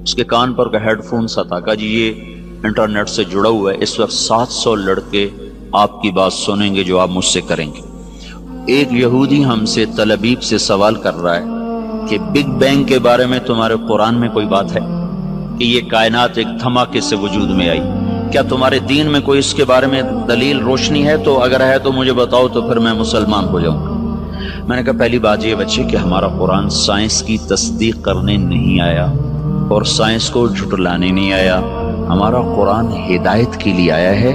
اس کے کان پر کا ہیڈ فون سا تھا، کہا جی یہ انٹرنیٹ سے جڑا ہوا ہے، اس وقت 700 لڑکے آپ کی بات سنیں گے جو آپ مجھ سے کریں گے۔ ایک یہودی ہم سے تل ابیب سے سوال کر رہا ہے کہ بگ بینگ کے بارے میں تمہارے قرآن میں کوئی بات ہے کہ یہ کائنات ایک دھماکے سے وجود میں آئی؟ کیا تمہارے دین میں کوئی اس کے بارے میں دلیل روشنی ہے؟ تو اگر ہے تو مجھے بتاؤ، تو پھر میں مسلمان ہو جاؤں گا۔ میں نے کہا پہلی بات یہ بچے کہ ہمارا قرآن سائنس کی تصدیق کرنے نہیں آیا اور سائنس کو جھٹلانے نہیں آیا، ہمارا قرآن ہدایت کے لیے آیا ہے،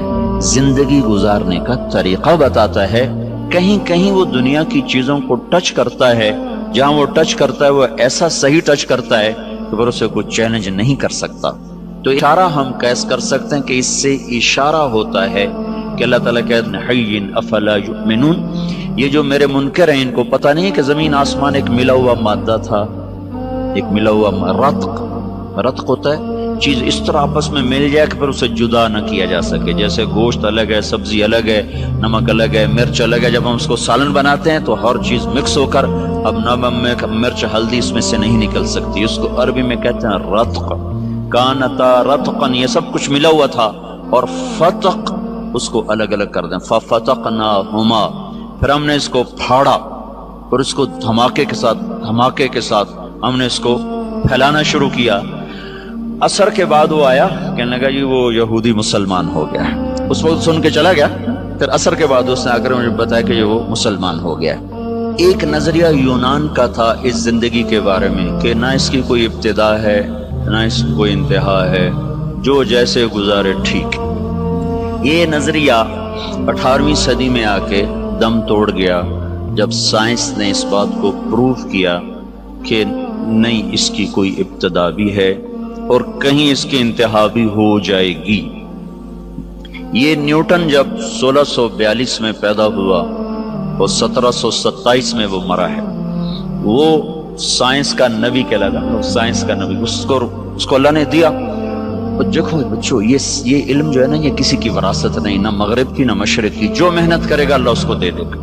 زندگی گزارنے کا طریقہ بتاتا ہے۔ کہیں کہیں وہ دنیا کی چیزوں کو ٹچ کرتا ہے، جہاں وہ ٹچ کرتا ہے وہ ایسا صحیح ٹچ کرتا ہے کہ پھر اسے کوئی چیلنج نہیں کر سکتا۔ تو اشارہ ہم قیاس کر سکتے ہیں کہ اس سے اشارہ ہوتا ہے کہ اللہ تعالیٰ کہتے ہیں حی افلا یؤمنون، یہ جو میرے منکر ہیں ان کو پتہ نہیں ہے کہ زمین آسمان ایک ملا ہوا مادہ تھا، ایک ملا ہوا رتق ہوتا ہے، چیز اس طرح آپس میں مل جائے کہ پھر اسے جدا نہ کیا جا سکے۔ جیسے گوشت الگ ہے، سبزی الگ ہے، نمک الگ ہے، مرچ الگ ہے، جب ہم اس کو سالن بناتے ہیں تو ہر چیز مکس ہو کر اب نمک مرچ ہلدی اس میں سے نہیں نکل سکتی، اس کو عربی میں کہتے ہیں رتق۔ کانتا رتقن، یہ سب کچھ ملا ہوا تھا، اور فتق اس کو الگ الگ کر دیں، ففتقناہما، پھر ہم نے اس کو پھاڑا اور اس کو دھماکے کے ساتھ ہم نے اس کو پھیلانا شروع کیا۔ اثر کے بعد وہ آیا، کہنے لگا جی وہ یہودی مسلمان ہو گیا، اس وقت سن کے چلا گیا، پھر اثر کے بعد اس نے آ کر مجھے بتایا کہ وہ مسلمان ہو گیا۔ ایک نظریہ یونان کا تھا اس زندگی کے بارے میں کہ نہ اس کی کوئی ابتدا ہے نہ اس کی کوئی انتہا ہے، جو جیسے گزارے ٹھیک۔ یہ نظریہ 18ویں صدی میں آ کے دم توڑ گیا جب سائنس نے اس بات کو پروف کیا کہ نہیں، اس کی کوئی ابتدا بھی ہے اور کہیں اس کی انتہا بھی ہو جائے گی۔ یہ نیوٹن جب 1642 میں پیدا ہوا اور 1727 میں وہ مرا ہے، وہ سائنس کا نبی کہلاتا، سائنس کا نبی، اس کو اللہ نے دیا۔ اور دیکھو بچوں، یہ علم جو ہے نا، یہ کسی کی وراثت نہیں، نہ مغرب کی نہ مشرق کی، جو محنت کرے گا اللہ اس کو دے دے گا۔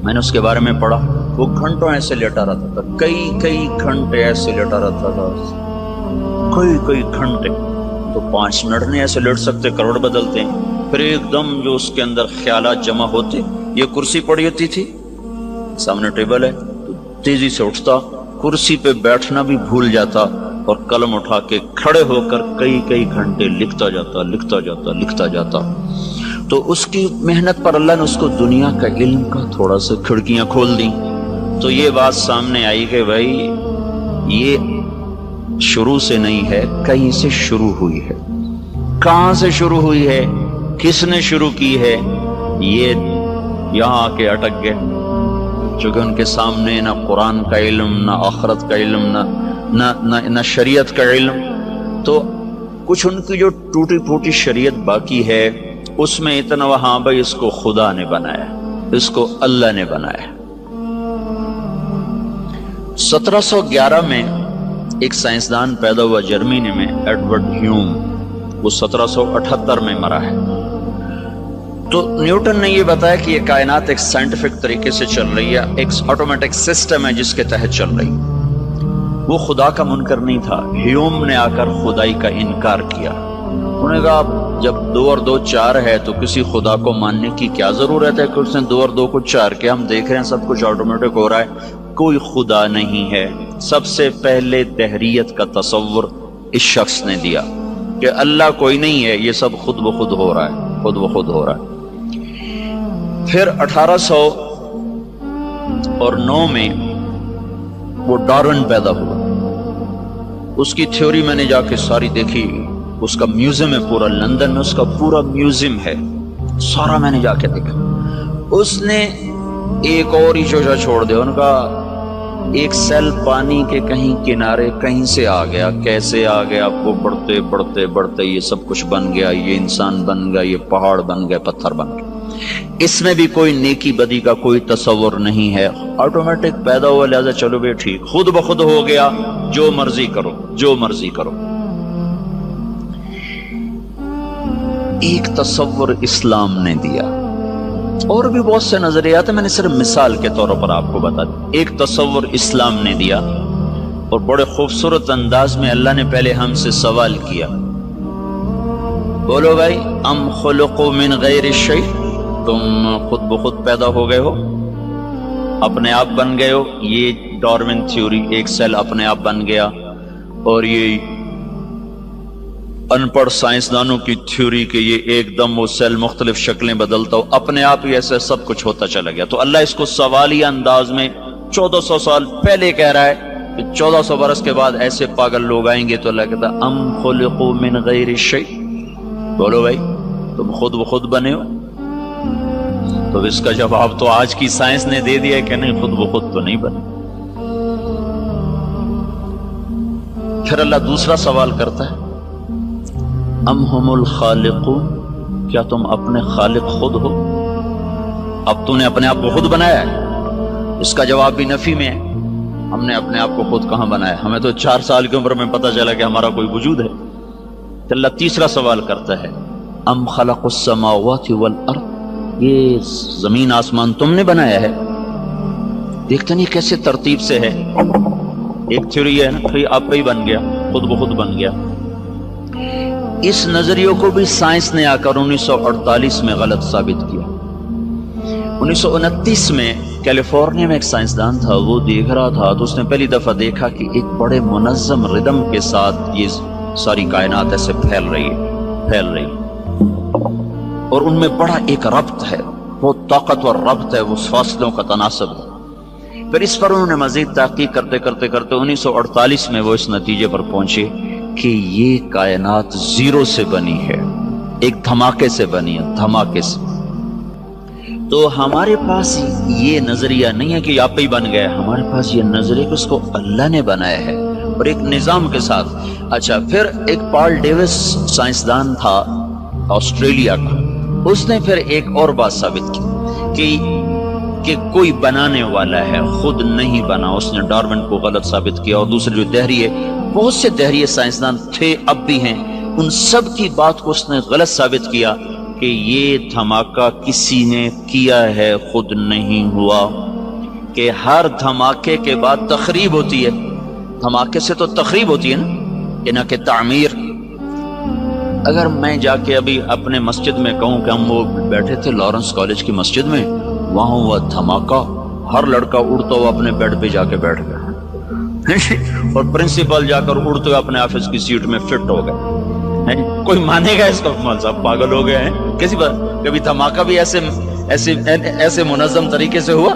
میں نے اس کے بارے میں پڑھا، وہ گھنٹوں ایسے لیٹا رہتا تھا، کئی گھنٹے ایسے لیٹا رہتا تھا، کئی گھنٹے، تو 5 منٹ نہیں ایسے لیٹ سکتے، کروڑ بدلتے ہیں۔ پھر ایک دم جو اس کے اندر خیالات جمع ہوتے، یہ کرسی پڑی ہوتی تھی، سامنے ٹیبل ہے، تو تیزی سے اٹھتا، کرسی پہ بیٹھنا بھی بھول جاتا اور قلم اٹھا کے کھڑے ہو کر کئی گھنٹے لکھتا جاتا۔ تو اس کی محنت پر اللہ نے اس کو دنیا کا علم کا تھوڑا سا کھڑکیاں کھول دیں، تو یہ بات سامنے آئی کہ بھائی یہ شروع سے نہیں ہے، کہیں سے شروع ہوئی ہے۔ کہاں سے شروع ہوئی ہے، کس نے شروع کی ہے، یہ یہاں آ کے اٹک گئے، چونکہ ان کے سامنے نہ قرآن کا علم، نہ آخرت کا علم، نہ شریعت کا علم۔ تو کچھ ان کی جو ٹوٹی پھوٹی شریعت باقی ہے، اس میں اتنا وہاں بھائی اس کو خدا نے بنایا، اس کو اللہ نے بنایا۔ 1711 میں ایک سائنسدان پیدا ہوا جرمنی میں، ایڈورڈ ہیوم، وہ 1778 میں مرا ہے۔ تو نیوٹن نے یہ بتایا کہ یہ کائنات ایک سائنٹیفک طریقے سے چل رہی ہے، ایک آٹومیٹک سسٹم ہے جس کے تحت چل رہی۔ وہ خدا کا منکر نہیں تھا۔ ہیوم نے آ کر خدائی کا انکار کیا، انہوں نے کہا جب 2 اور 2 4 ہے تو کسی خدا کو ماننے کی کیا ضرورت ہے کہ اس نے 2 اور 2 کو 4 کیا؟ ہم دیکھ رہے ہیں سب کچھ آٹومیٹک ہو رہا ہے، کوئی خدا نہیں ہے۔ سب سے پہلے دہریت کا تصور اس شخص نے دیا کہ اللہ کوئی نہیں ہے، یہ سب خود بخود ہو رہا ہے، خود بخود ہو رہا ہے۔ پھر 1809 میں وہ ڈارون پیدا ہوا، اس کی تھیوری میں نے جا کے ساری دیکھی، اس کا میوزیم ہے پورا لندن میں، اس کا پورا میوزیم ہے، سارا میں نے جا کے دیکھا۔ اس نے ایک اور ہی شوشہ چھوڑ دیا، ان کا ایک سیل پانی کے کہیں کنارے کہیں سے آ گیا، کیسے آ گیا آپ کو، بڑھتے بڑھتے بڑھتے یہ سب کچھ بن گیا، یہ انسان بن گیا، یہ پہاڑ بن گئے، پتھر بن گئے۔ اس میں بھی کوئی نیکی بدی کا کوئی تصور نہیں ہے، آٹومیٹک پیدا ہوا، لہذا چلو بھی ٹھیک، خود بخود ہو گیا، جو مرضی کرو جو مرضی کرو۔ ایک تصور اسلام نے دیا، اور بھی بہت سے نظریات ہیں، میں نے صرف مثال کے طور پر آپ کو بتا دیا۔ ایک تصور اسلام نے دیا اور بڑے خوبصورت انداز میں اللہ نے پہلے ہم سے سوال کیا، بولو بھائی، ام خلقوا من غیر شیء، تم خود بخود پیدا ہو گئے ہو، اپنے آپ بن گئے ہو؟ یہ ڈارون تھیوری، ایک سیل اپنے آپ بن گیا، اور یہ ان پڑھ سائنسدانوں کی تھیوری کہ یہ ایک دم وہ سیل مختلف شکلیں بدلتا ہو، اپنے آپ ہی ایسے سب کچھ ہوتا چلا گیا۔ تو اللہ اس کو سوالیہ انداز میں 1400 سال پہلے کہہ رہا ہے کہ 1400 برس کے بعد ایسے پاگل لوگ آئیں گے، تو اللہ کہتا ہے ام خلقوا من غیر شیء، بولو بھائی تم خود بخود بنے ہو؟ تو اس کا جواب تو آج کی سائنس نے دے دیا کہ نہیں، خود بخود تو نہیں بنے۔ پھر اللہ دوسرا سوال کرتا ہے، ام ہم الخالقون، کیا تم اپنے خالق خود ہو؟ اب تم نے اپنے آپ کو خود بنایا ہے؟ اس کا جواب بھی نفی میں ہے، ہم نے اپنے آپ کو خود کہاں بنایا؟ ہمیں تو 4 سال کی عمر میں پتہ چلا کہ ہمارا کوئی وجود ہے۔ تو اللہ تیسرا سوال کرتا ہے، ام خلق السماوات والارض، یہ زمین آسمان تم نے بنایا ہے؟ دیکھتے نہیں کیسے ترتیب سے ہے، ایک تھیوری ہے نا، آپ ہی بن گیا، خود بخود بن گیا۔ اس نظریے کو بھی سائنس نے آ کر 1948 میں غلط ثابت کیا۔ 1929 میں کیلیفورنیا میں ایک سائنسدان تھا، وہ دیکھ رہا تھا تو اس نے پہلی دفعہ دیکھا کہ ایک بڑے منظم ردم کے ساتھ یہ ساری کائنات ایسے پھیل رہی ہے، اور ان میں بڑا ایک ربط ہے، بہت طاقتور ربط ہے، وہ فاصلوں کا تناسب ہے۔ پھر اس پر انہوں نے مزید تحقیق کرتے 1948 میں وہ اس نتیجے پر پہنچے کہ یہ کائنات زیرو سے بنی ہے، ایک دھماکے سے بنی ہے، دھماکے سے۔ تو ہمارے پاس یہ نظریہ نہیں ہے کہ آپ ہی بن گئے، ہمارے پاس یہ نظریہ کہ اس کو اللہ نے بنایا ہے، اور ایک نظام کے ساتھ۔ اچھا، پھر ایک پال ڈیوس سائنسدان تھا آسٹریلیا کا، اس نے پھر ایک اور بات ثابت کی کہ کوئی بنانے والا ہے، خود نہیں بنا۔ اس نے ڈارون کو غلط ثابت کیا، اور دوسرے جو دہریے، بہت سے دہریے سائنسدان تھے، اب بھی ہیں، ان سب کی بات کو اس نے غلط ثابت کیا کہ یہ دھماکہ کسی نے کیا ہے، خود نہیں ہوا، کہ ہر دھماکے کے بعد تخریب ہوتی ہے، دھماکے سے تو تخریب ہوتی ہے نا، نہ کہ تعمیر۔ اگر میں جا کے ابھی اپنے مسجد میں کہوں کہ ہم وہ بیٹھے تھے لارنس کالج کی مسجد میں، وہاں ہوا دھماکہ، ہر لڑکا اڑتا ہوا اپنے بیڈ پہ جا کے بیٹھ گیا، اور پرنسپل جا کر اڑتے ہوئے اپنے آفس کی سیٹ میں فٹ ہو گئے، کوئی مانے گا اس کو؟ مول صاحب پاگل ہو گئے ہیں کسی بات؟ کبھی دھماکہ بھی ایسے منظم طریقے سے ہوا؟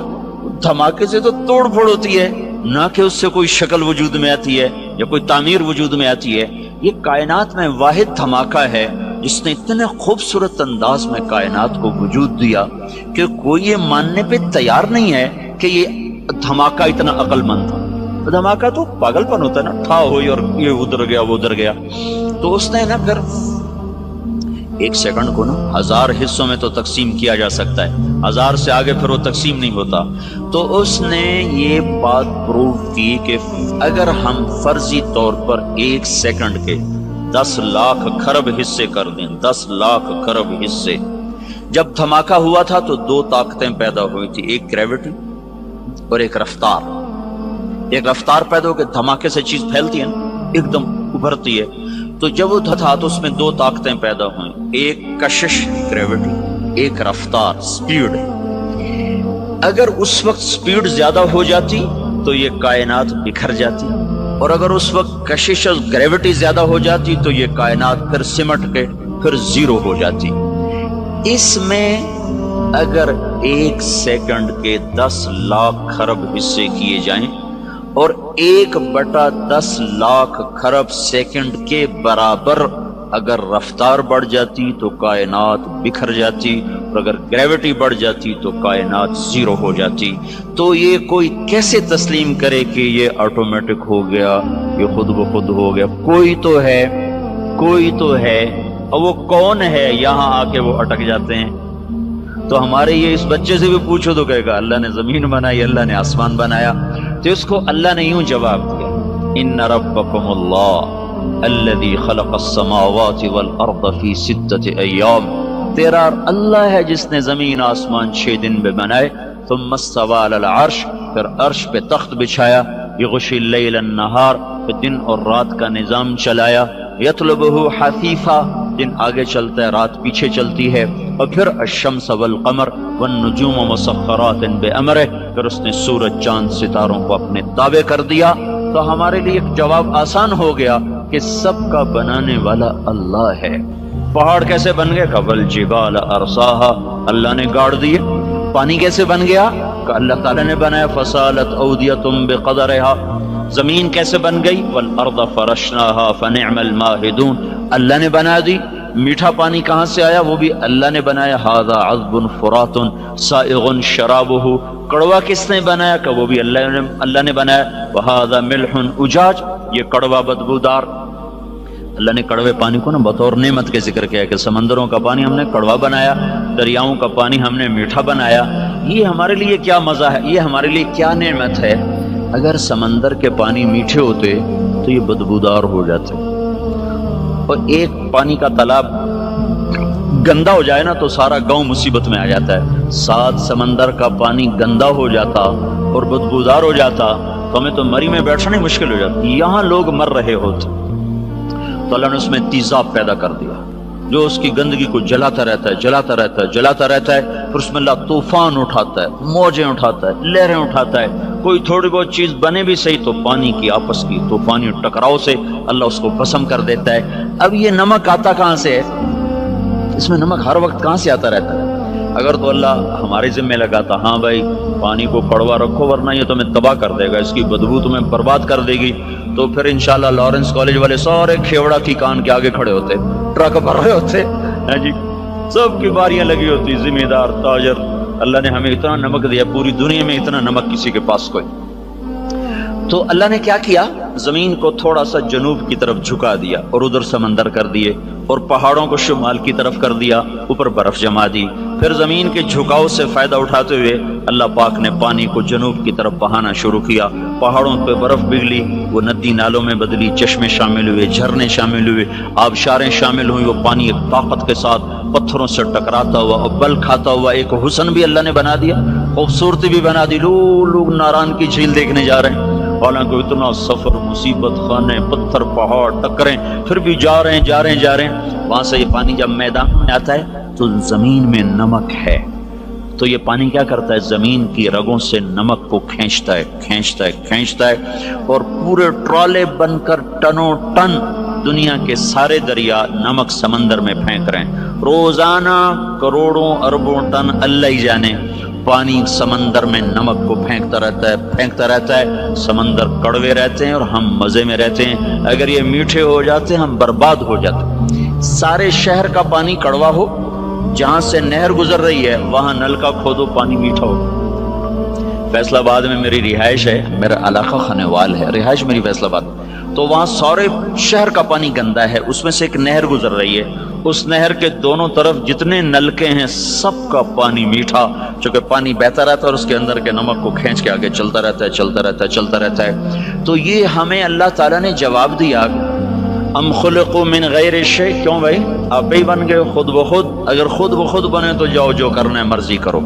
دھماکے سے تو توڑ پھوڑ ہوتی ہے، نہ کہ اس سے کوئی شکل وجود میں آتی ہے یا کوئی تعمیر وجود میں آتی ہے۔ یہ کائنات میں واحد دھماکہ ہے جس نے اتنے خوبصورت انداز میں کائنات کو وجود دیا کہ کوئی یہ ماننے پہ تیار نہیں ہے کہ یہ دھماکہ اتنا عقل مند تھا۔ دھماکہ تو پاگل پن ہوتا ہے نا، ٹھا ہوئی اور یہ ادھر گیا وہ ادھر گیا۔ تو اس نے نا پھر ایک سیکنڈ کو نا 1000 حصوں میں تو تقسیم کیا جا سکتا ہے، 1000 سے آگے پھر وہ تقسیم نہیں ہوتا۔ تو اس نے یہ بات پروف کی کہ اگر ہم فرضی طور پر 1 سیکنڈ کے 10 لاکھ خرب حصے کر دیں، 10 لاکھ خرب حصے، جب دھماکہ ہوا تھا تو 2 طاقتیں پیدا ہوئی تھی، ایک گریوٹی اور ایک رفتار۔ ایک رفتار پیدا ہو کے دھماکے سے چیز پھیلتی ہے نا، ایک دم ابھرتی ہے۔ تو جب وہ تھا تو اس میں 2 طاقتیں پیدا ہوئیں، ایک کشش گریوٹی، ایک رفتار سپیڈ۔ اگر اس وقت سپیڈ زیادہ ہو جاتی تو یہ کائنات بکھر جاتی، اور اگر اس وقت کشش اور گریوٹی زیادہ ہو جاتی تو یہ کائنات پھر سمٹ کے پھر زیرو ہو جاتی۔ اس میں اگر 1 سیکنڈ کے 10 لاکھ خرب حصے کیے جائیں اور 1/10 لاکھ خرب سیکنڈ کے برابر اگر رفتار بڑھ جاتی تو کائنات بکھر جاتی، اور اگر گریوٹی بڑھ جاتی تو کائنات زیرو ہو جاتی۔ تو یہ کوئی کیسے تسلیم کرے کہ یہ آٹومیٹک ہو گیا، یہ خود بخود ہو گیا؟ کوئی تو ہے، کوئی تو ہے، اور وہ کون ہے؟ یہاں آ کے وہ اٹک جاتے ہیں۔ تو ہمارے یہ اس بچے سے بھی پوچھو تو کہے گا اللہ نے زمین بنائی، اللہ نے آسمان بنایا۔ تو اس کو اللہ نے یوں جواب دیا، ان ربکم اللہ الذی خلق السماوات والارض فی 6 ایام، تیرا اللہ ہے جس نے زمین آسمان 6 دن میں بنائے، ثم استوی علی العرش، پھر عرش پہ تخت بچھایا، یغشی اللیل النہار، دن اور رات کا نظام چلایا، یطلبہ حثیثا، دن آگے چلتا ہے رات پیچھے چلتی ہے، اور پھر الشمس والقمر والنجوم مسخرات بامرہ، پھر اس نے سورج چاند ستاروں کو اپنے تابع کر دیا۔ تو ہمارے لیے ایک جواب آسان ہو گیا کہ سب کا بنانے والا اللہ ہے۔ پہاڑ کیسے بن گئے؟ والجبال ارساہا، اللہ نے گاڑ دیے۔ پانی کیسے بن گیا؟ کہ اللہ تعالیٰ نے بنایا، فسالت اودیۃ بقدرہا۔ زمین کیسے بن گئی؟ والارض فرشناہا فنعم الماہدون، اللہ نے بنا دی۔ میٹھا پانی کہاں سے آیا؟ وہ بھی اللہ نے بنایا، ھذا عذب فرات سائغ شرابہ۔ کڑوا کس نے بنایا؟ کہ وہ بھی اللہ نے بنایا، وھذا ملح اجاج، یہ کڑوا بدبودار۔ اللہ نے کڑوے پانی کو نا بطور نعمت کے ذکر کیا کہ سمندروں کا پانی ہم نے کڑوا بنایا، دریاؤں کا پانی ہم نے میٹھا بنایا۔ یہ ہمارے لیے کیا مزہ ہے، یہ ہمارے لیے کیا نعمت ہے۔ اگر سمندر کے پانی میٹھے ہوتے تو یہ بدبودار ہو جاتے، اور ایک پانی کا تالاب گندا ہو جائے نا تو سارا گاؤں مصیبت میں آ جاتا ہے۔ 7 سمندر کا پانی گندا ہو جاتا اور بدبودار ہو جاتا تو ہمیں تو مری میں بیٹھنا ہی مشکل ہو جاتا۔ یہاں لوگ مر رہے ہوتے تو اللہ نے اس میں تیزاب پیدا کر دیا جو اس کی گندگی کو جلاتا رہتا ہے، جلاتا رہتا ہے، جلاتا رہتا ہے۔ پھر اس میں اللہ طوفان اٹھاتا ہے، موجیں اٹھاتا ہے، لہریں اٹھاتا ہے۔ کوئی تھوڑی بہت چیز بنے بھی صحیح تو پانی کی آپس کی طوفانی ٹکراؤ سے اللہ اس کو بھسم کر دیتا ہے۔ اب یہ نمک آتا کہاں سے ہے؟ اس میں نمک ہر وقت کہاں سے آتا رہتا ہے؟ اگر تو اللہ ہمارے ذمہ لگاتا، ہاں بھائی پانی کو کڑوا رکھو ورنہ یہ تمہیں تباہ کر دے گا، اس کی بدبو تمہیں برباد کر دے گی، تو پھر انشاءاللہ لارنس کالج والے سارے کھیوڑا کی کان کے آگے کھڑے ہوتے، ٹرک بھر رہے ہوتے، جی سب کی باریاں لگی ہوتی، ذمہ دار، تاجر۔ اللہ نے ہمیں اتنا نمک دیا، پوری دنیا میں اتنا نمک کسی کے پاس کوئی۔ تو اللہ نے کیا کیا؟ زمین کو تھوڑا سا جنوب کی طرف جھکا دیا اور ادھر سمندر کر دیے، اور پہاڑوں کو شمال کی طرف کر دیا، اوپر برف جما دی۔ پھر زمین کے جھکاؤ سے فائدہ اٹھاتے ہوئے اللہ پاک نے پانی کو جنوب کی طرف بہانا شروع کیا۔ پہاڑوں پہ برف پگھلی، وہ ندی نالوں میں بدلی، چشمے شامل ہوئے، جھرنے شامل ہوئے، آبشاریں شامل ہوئی۔ وہ پانی ایک طاقت کے ساتھ پتھروں سے ٹکراتا ہوا اور بل کھاتا ہوا ایک حسن بھی اللہ نے بنا دیا، خوبصورتی بھی بنا دی۔ لوگ ناران کی جھیل دیکھنے جا رہے ہیں، حالانکہ اتنا سفر، مصیبت خانے، پتھر، پہاڑ ٹکریں، پھر بھی جا رہے ہیں۔ وہاں سے یہ پانی جب میدان میں آتا ہے تو زمین میں نمک ہے، تو یہ پانی کیا کرتا ہے؟ زمین کی رگوں سے نمک کو کھینچتا ہے، اور پورے ٹرالے بن کر ٹنوں ٹن دنیا کے سارے دریا نمک سمندر میں پھینک رہے ہیں۔ روزانہ کروڑوں اربوں ٹن اللہ ہی جانے پانی سمندر میں نمک کو پھینکتا رہتا ہے۔ سمندر کڑوے رہتے ہیں اور ہم مزے میں رہتے ہیں۔ اگر یہ میٹھے ہو جاتے ہم برباد ہو جاتے۔ سارے شہر کا پانی کڑوا ہو، جہاں سے نہر گزر رہی ہے وہاں نلکا کھودو پانی میٹھا ہو۔ فیصل آباد میں میری رہائش ہے، میرا علاقہ خانوال ہے، رہائش میری فیصل آباد، تو وہاں سارے شہر کا پانی گندا ہے، اس میں سے ایک نہر گزر رہی ہے، اس نہر کے دونوں طرف جتنے نلکے ہیں سب کا پانی میٹھا، چونکہ پانی بہتا رہتا ہے اور اس کے اندر کے نمک کو کھینچ کے آگے چلتا رہتا ہے۔ تو یہ ہمیں اللہ تعالیٰ نے جواب دیا، ام خلقوا من غیر شیء، کیوں بھائی آپ ہی بن گئے خود بخود؟ اگر خود بخود بنے تو جاؤ جو کرنا ہے مرضی کرو۔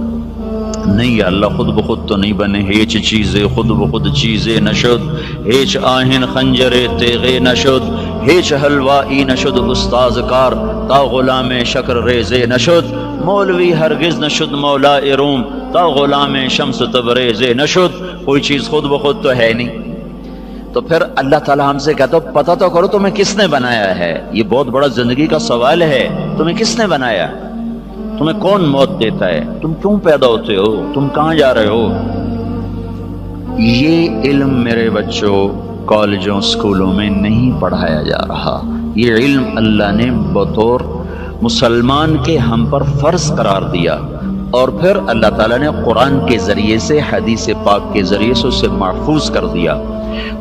نہیں اللہ خود بخود تو نہیں بنے، ہیچ چیزیں خود بخود چیزیں نشد، ہیچ آہن خنجر تیغے نشد، ہیچ حلوائی نشد استاذ کار، تا غلام شکر ریزے نشد، مولوی ہرگز نشد مولا روم، تا غلام شمس تبریزے نشد۔ کوئی چیز خود بخود تو ہے نہیں۔ تو پھر اللہ تعالیٰ ہم سے کہتا ہے پتہ تو کرو تمہیں کس نے بنایا ہے، یہ بہت بڑا زندگی کا سوال ہے، تمہیں کس نے بنایا، تمہیں کون موت دیتا ہے، تم کیوں پیدا ہوتے ہو، تم کہاں جا رہے ہو؟ یہ علم میرے بچوں کالجوں سکولوں میں نہیں پڑھایا جا رہا، یہ علم اللہ نے بطور مسلمان کے ہم پر فرض قرار دیا، اور پھر اللہ تعالیٰ نے قرآن کے ذریعے سے، حدیث پاک کے ذریعے سے اسے محفوظ کر دیا۔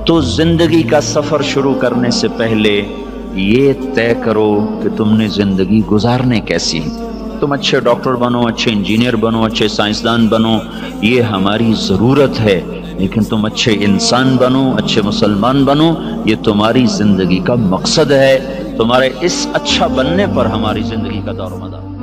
تو زندگی کا سفر شروع کرنے سے پہلے یہ طے کرو کہ تم نے زندگی گزارنے کیسی، تم اچھے ڈاکٹر بنو، اچھے انجینئر بنو، اچھے سائنسدان بنو، یہ ہماری ضرورت ہے، لیکن تم اچھے انسان بنو، اچھے مسلمان بنو، یہ تمہاری زندگی کا مقصد ہے۔ تمہارے اس اچھا بننے پر ہماری زندگی کا دار و مدار